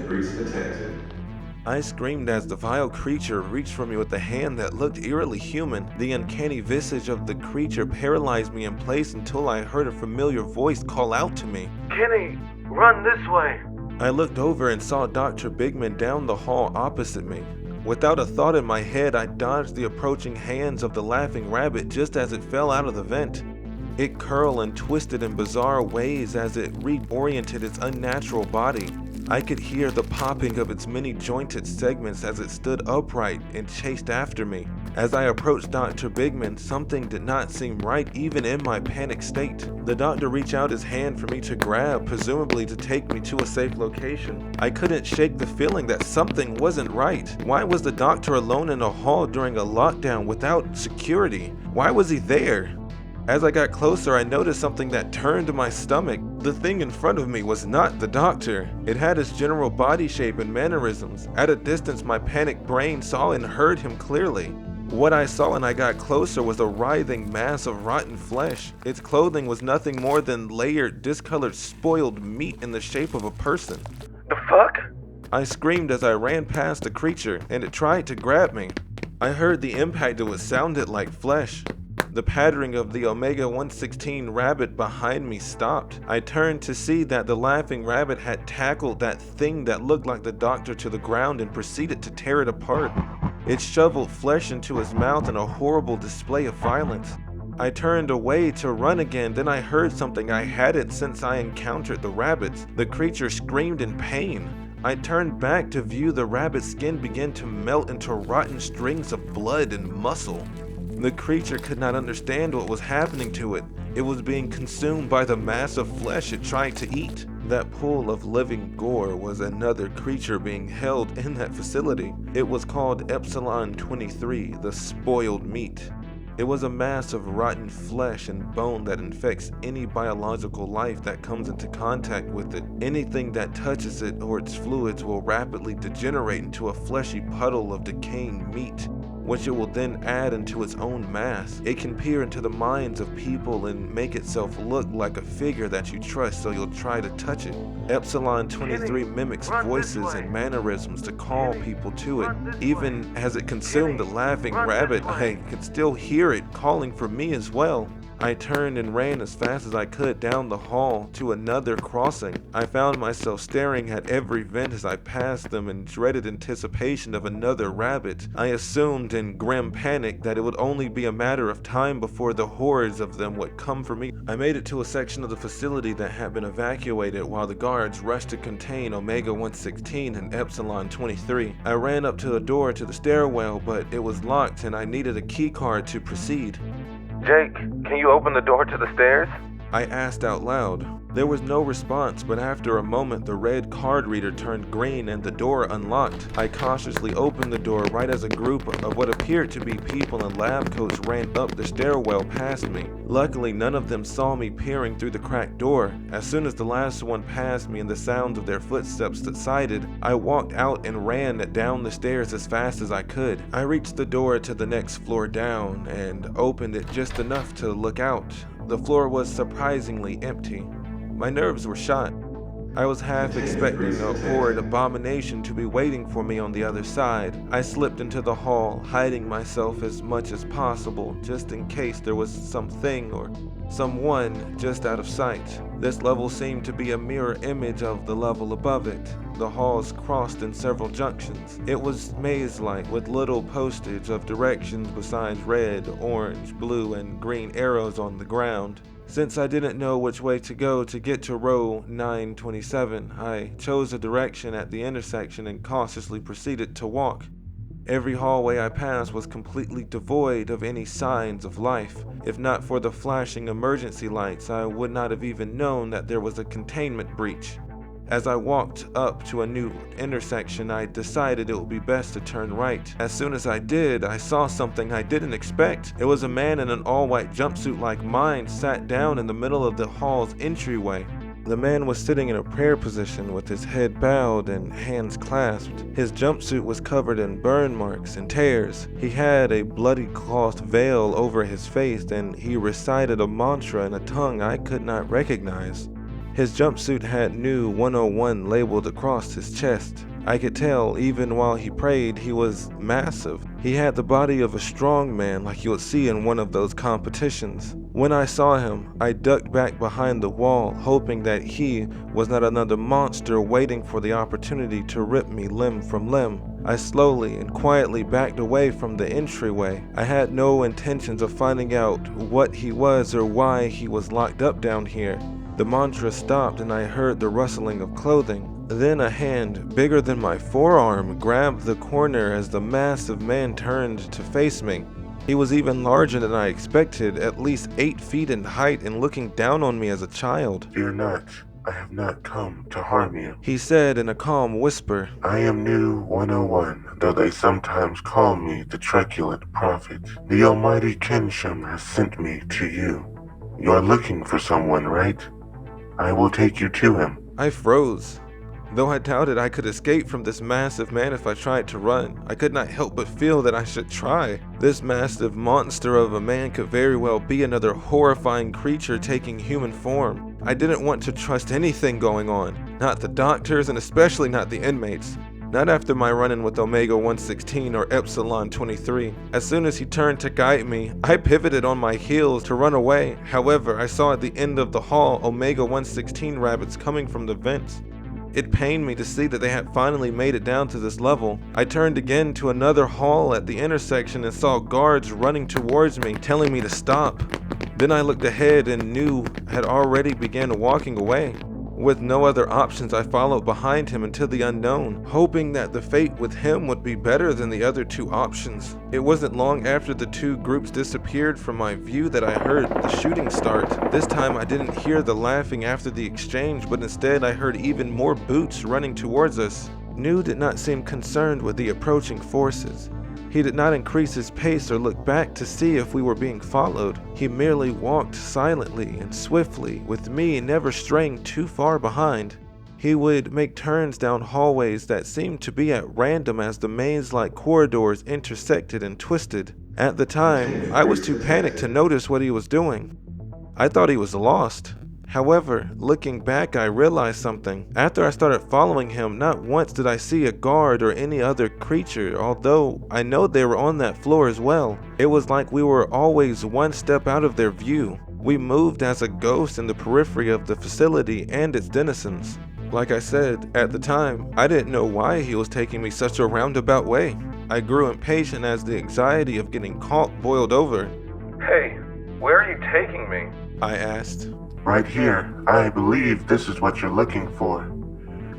breach detected. I screamed as the vile creature reached for me with a hand that looked eerily human. The uncanny visage of the creature paralyzed me in place until I heard a familiar voice call out to me, "Kenny, run this way." I looked over and saw Dr. Bigman down the hall opposite me. Without a thought in my head, I dodged the approaching hands of the laughing rabbit just as it fell out of the vent. It curled and twisted in bizarre ways as it reoriented its unnatural body. I could hear the popping of its many jointed segments as it stood upright and chased after me. As I approached Dr. Bigman, something did not seem right even in my panic state. The doctor reached out his hand for me to grab, presumably to take me to a safe location. I couldn't shake the feeling that something wasn't right. Why was the doctor alone in a hall during a lockdown without security? Why was he there? As I got closer, I noticed something that turned my stomach. The thing in front of me was not the doctor. It had his general body shape and mannerisms. At a distance, my panicked brain saw and heard him clearly. What I saw when I got closer was a writhing mass of rotten flesh. Its clothing was nothing more than layered, discolored, spoiled meat in the shape of a person. "The fuck?" I screamed as I ran past the creature, and it tried to grab me. I heard the impact of what sounded like flesh. The pattering of the Omega 116 rabbit behind me stopped. I turned to see that the laughing rabbit had tackled that thing that looked like the doctor to the ground and proceeded to tear it apart. It shoveled flesh into his mouth in a horrible display of violence. I turned away to run again, then I heard something I hadn't since I encountered the rabbits. The creature screamed in pain. I turned back to view the rabbit's skin begin to melt into rotten strings of blood and muscle. The creature could not understand what was happening to it. It was being consumed by the mass of flesh it tried to eat. That pool of living gore was another creature being held in that facility. It was called Epsilon 23, the spoiled meat. It was a mass of rotten flesh and bone that infects any biological life that comes into contact with it. Anything that touches it or its fluids will rapidly degenerate into a fleshy puddle of decaying meat, which it will then add into its own mass. It can peer into the minds of people and make itself look like a figure that you trust, so you'll try to touch it. Epsilon 23 mimics voices and mannerisms to call people to it. Even as it consumed the laughing rabbit, I could still hear it calling for me as well. I turned and ran as fast as I could down the hall to another crossing. I found myself staring at every vent as I passed them in dreaded anticipation of another rabbit. I assumed in grim panic that it would only be a matter of time before the hordes of them would come for me. I made it to a section of the facility that had been evacuated while the guards rushed to contain Omega 116 and Epsilon 23. I ran up to the door to the stairwell, but it was locked and I needed a key card to proceed. "Jake, can you open the door to the stairs?" I asked out loud. There was no response, but after a moment the red card reader turned green and the door unlocked. I cautiously opened the door right as a group of what appeared to be people in lab coats ran up the stairwell past me. Luckily, none of them saw me peering through the cracked door. As soon as the last one passed me and the sounds of their footsteps subsided, I walked out and ran down the stairs as fast as I could. I reached the door to the next floor down and opened it just enough to look out. The floor was surprisingly empty. My nerves were shot. I was half expecting a horrid abomination to be waiting for me on the other side. I slipped into the hall, hiding myself as much as possible, just in case there was something or someone just out of sight. This level seemed to be a mirror image of the level above it. The halls crossed in several junctions. It was maze-like with little postage of directions besides red, orange, blue, and green arrows on the ground. Since I didn't know which way to go to get to row 927, I chose a direction at the intersection and cautiously proceeded to walk. Every hallway I passed was completely devoid of any signs of life. If not for the flashing emergency lights, I would not have even known that there was a containment breach. As I walked up to a new intersection, I decided it would be best to turn right. As soon as I did, I saw something I didn't expect. It was a man in an all-white jumpsuit like mine sat down in the middle of the hall's entryway. The man was sitting in a prayer position with his head bowed and hands clasped. His jumpsuit was covered in burn marks and tears. He had a bloody cloth veil over his face and he recited a mantra in a tongue I could not recognize. His jumpsuit had New 101 labeled across his chest. I could tell, even while he prayed, he was massive. He had the body of a strong man like you would see in one of those competitions. When I saw him, I ducked back behind the wall, hoping that he was not another monster waiting for the opportunity to rip me limb from limb. I slowly and quietly backed away from the entryway. I had no intentions of finding out what he was or why he was locked up down here. The mantra stopped and I heard the rustling of clothing. Then a hand, bigger than my forearm, grabbed the corner as the massive man turned to face me. He was even larger than I expected, at least 8 feet in height and looking down on me as a child. "Fear not, I have not come to harm you," he said in a calm whisper. "I am New 101, though they sometimes call me the truculent prophet. The almighty Kensham has sent me to you. You are looking for someone, right? I will take you to him." I froze. Though I doubted I could escape from this massive man if I tried to run, I could not help but feel that I should try. This massive monster of a man could very well be another horrifying creature taking human form. I didn't want to trust anything going on, not the doctors and especially not the inmates. Not after my run-in with Omega 116 or Epsilon 23. As soon as he turned to guide me, I pivoted on my heels to run away. However, I saw at the end of the hall Omega 116 rabbits coming from the vents. It pained me to see that they had finally made it down to this level. I turned again to another hall at the intersection and saw guards running towards me, telling me to stop. Then I looked ahead and knew had already began walking away. With no other options, I followed behind him into the unknown, hoping that the fate with him would be better than the other two options. It wasn't long after the two groups disappeared from my view that I heard the shooting start. This time I didn't hear the laughing after the exchange, but instead I heard even more boots running towards us. New did not seem concerned with the approaching forces. He did not increase his pace or look back to see if we were being followed. He merely walked silently and swiftly, with me never straying too far behind. He would make turns down hallways that seemed to be at random as the maze-like corridors intersected and twisted. At the time, I was too panicked to notice what he was doing. I thought he was lost. However, looking back, I realized something. After I started following him, not once did I see a guard or any other creature, although I know they were on that floor as well. It was like we were always one step out of their view. We moved as a ghost in the periphery of the facility and its denizens. Like I said, at the time, I didn't know why he was taking me such a roundabout way. I grew impatient as the anxiety of getting caught boiled over. "Hey, where are you taking me?" I asked. "Right here. I believe this is what you're looking for.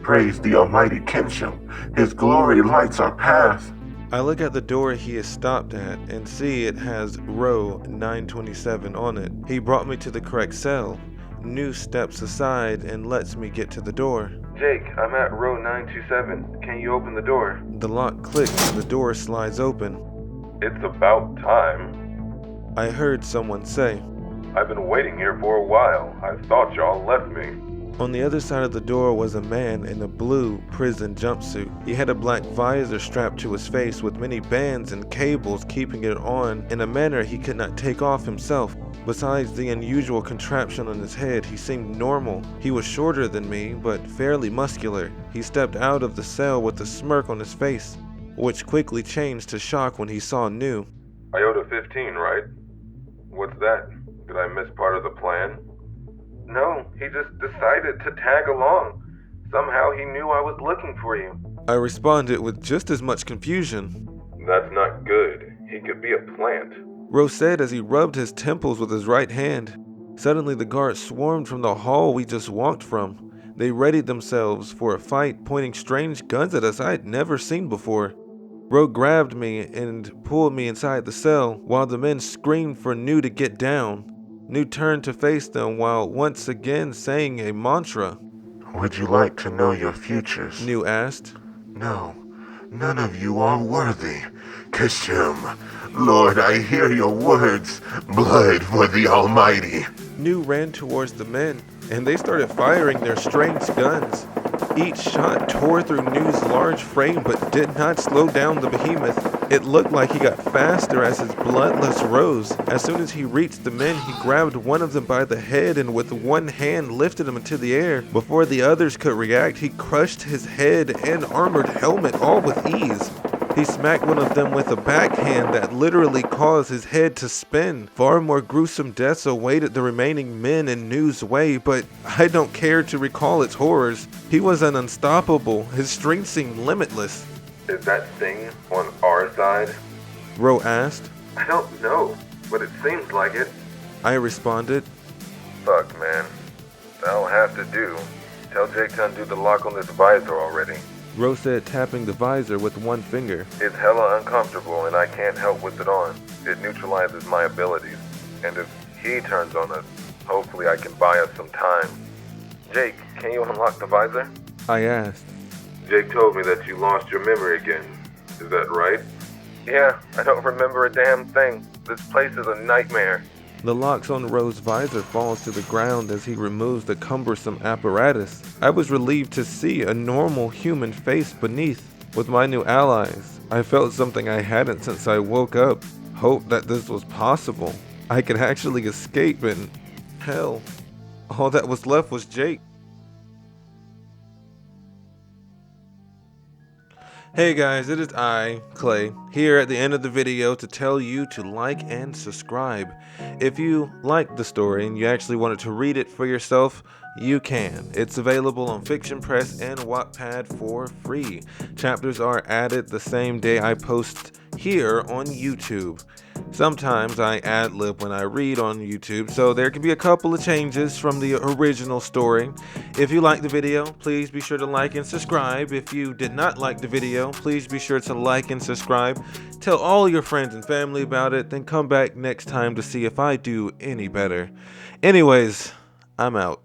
Praise the almighty Kensham. His glory lights our path." I look at the door he is stopped at and see it has row 927 on it. He brought me to the correct cell. New steps aside and lets me get to the door. "Jake, I'm at row 927. Can you open the door?" The lock clicks and the door slides open. "It's about time. I heard someone say. I've been waiting here for a while. I thought y'all left me." On the other side of the door was a man in a blue prison jumpsuit. He had a black visor strapped to his face with many bands and cables keeping it on in a manner he could not take off himself. Besides the unusual contraption on his head, he seemed normal. He was shorter than me, but fairly muscular. He stepped out of the cell with a smirk on his face, which quickly changed to shock when he saw New. "Iota 15, right? What's that? Did I miss part of the plan?" "No, he just decided to tag along. Somehow he knew I was looking for you." I responded with just as much confusion. "That's not good. He could be a plant." Rose said as he rubbed his temples with his right hand. Suddenly the guards swarmed from the hall we just walked from. They readied themselves for a fight, pointing strange guns at us I had never seen before. Ro grabbed me and pulled me inside the cell while the men screamed for New to get down. New turned to face them while once again saying a mantra. "Would you like to know your futures?" New asked. "No, none of you are worthy. Kensham, Lord, I hear your words. Blood for the Almighty." New ran towards the men, and they started firing their strange guns. Each shot tore through New's large frame but did not slow down the behemoth. It looked like he got faster as his bloodlust rose. As soon as he reached the men, he grabbed one of them by the head and with one hand lifted him into the air. Before the others could react, he crushed his head and armored helmet all with ease. He smacked one of them with a backhand that literally caused his head to spin. Far more gruesome deaths awaited the remaining men in New's way, but I don't care to recall its horrors. He was an unstoppable. His strength seemed limitless. Is that thing on our side? Ro asked. I don't know, but it seems like it. I responded. Fuck, man. That'll have to do. Tell Jake to undo the lock on this visor already. Ro said, tapping the visor with one finger. It's hella uncomfortable and I can't help with it on. It neutralizes my abilities. And if he turns on us, hopefully I can buy us some time. Jake, can you unlock the visor? I asked. Jake told me that you lost your memory again. Is that right? Yeah, I don't remember a damn thing. This place is a nightmare. The locks on Ro's visor falls to the ground as he removes the cumbersome apparatus. I was relieved to see a normal human face beneath. With my new allies, I felt something I hadn't since I woke up. Hope that this was possible. I could actually escape and hell, all that was left was Jake. Hey guys, it is I, Clay, here at the end of the video to tell you to like and subscribe. If you liked the story and you actually wanted to read it for yourself, you can. It's available on Fiction Press and Wattpad for free. Chapters are added the same day I post here on YouTube. Sometimes I ad-lib when I read on YouTube, so there can be a couple of changes from the original story. If you liked the video, please be sure to like and subscribe. If you did not like the video, please be sure to like and subscribe. Tell all your friends and family about it, then come back next time to see if I do any better. Anyways, I'm out.